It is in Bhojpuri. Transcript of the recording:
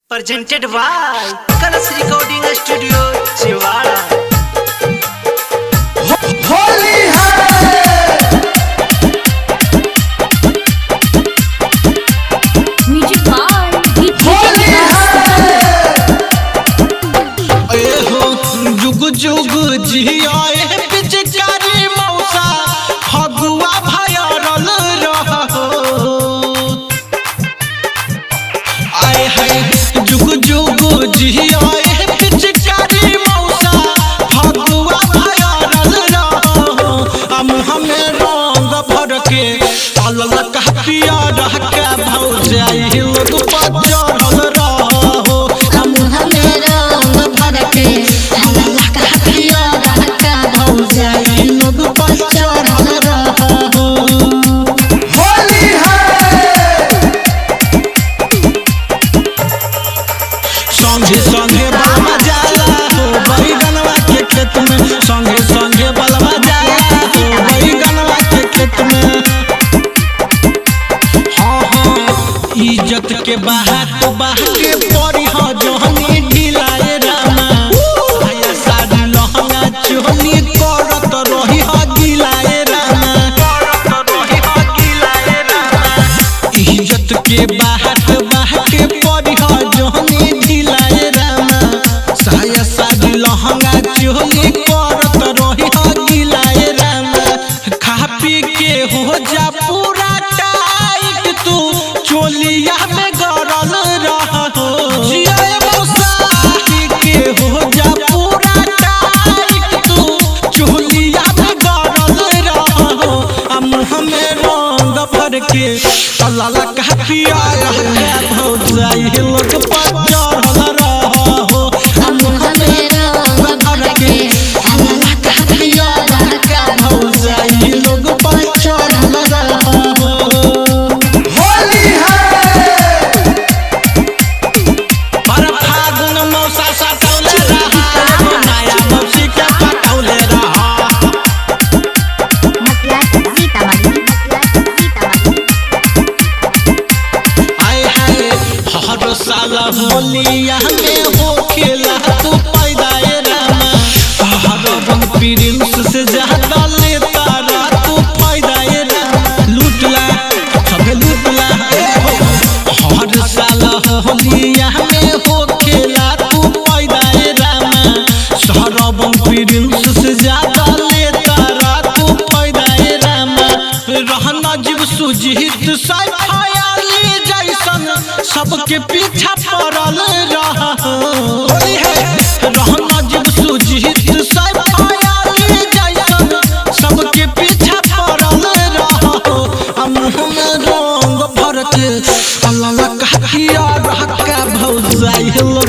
presented by Colors Recording Studio, Chivara. Holi है म्यूजिक होली है ए हो जुग जुग जियाए पिचकारी मौसा फगुआ भयरल रहो आए है जुग जुग जियाए पिचकारी मौसा फगुआ भयरल रहो हमें रंग भर के अलग पिया रह के भौजाई लोग पर चढ़ल रहो हमें रंग भर के अलग का पिया रह के भौजाई लोग पर चढ़ल रहो होली है संगे संगे बलवा जाला हो बैगनवा के खेत में संगे संगे बलवा जाला हो बैगनवा के खेत में हाँ हाँ इज्जत के बाहर के परी हो जोहनी ढिलाए रामा आया साड़ी लहंगा चोहनी करत रही हो गिलाए रामा करत रही हो गिलाए रामा इज्जत के बाहर के परी हो जोहनी ढिलाए रामा साया साड़ी लहंगा चोहनी करत रही हो गिलाए रामा खा पी के हो जा पूरा टाइट तू चोलिया में गरल रहो जिया मौसा के हो जा पूरा टाइट तू चोलिया में गरल रहो हमें रंग भर के अल्लाह का पिया भौजाई लोग पर चढ़ल रहो हमें रंग भर के अलग का पिया रह के भौजाई लोग पर चढ़ल रहो होली है पर फागुन मौसा सटौले रहा नया मौसी के पटौले रहा आए हाय हर साल होलिया में हो खेला तू पैदाए रामा हर रंग प्रिंस से ज्यादा लेता रहा तू पैदाए रामा लूटला सब लूटला हर साल होलिया में हो खेला तू पैदाए रामा सहरबम प्रिंस से ज्यादा लेता रहा तू पैदाए रामा रहना जीव सुजीत सफायाली जैसन सबके पीछा पड़ल रहो होली है रहना जीव सुजीत सफायाली जैसन सबके पीछा पड़ल रहो हमें रंग भर के अल्लाह का किया रह के भौजाई लोग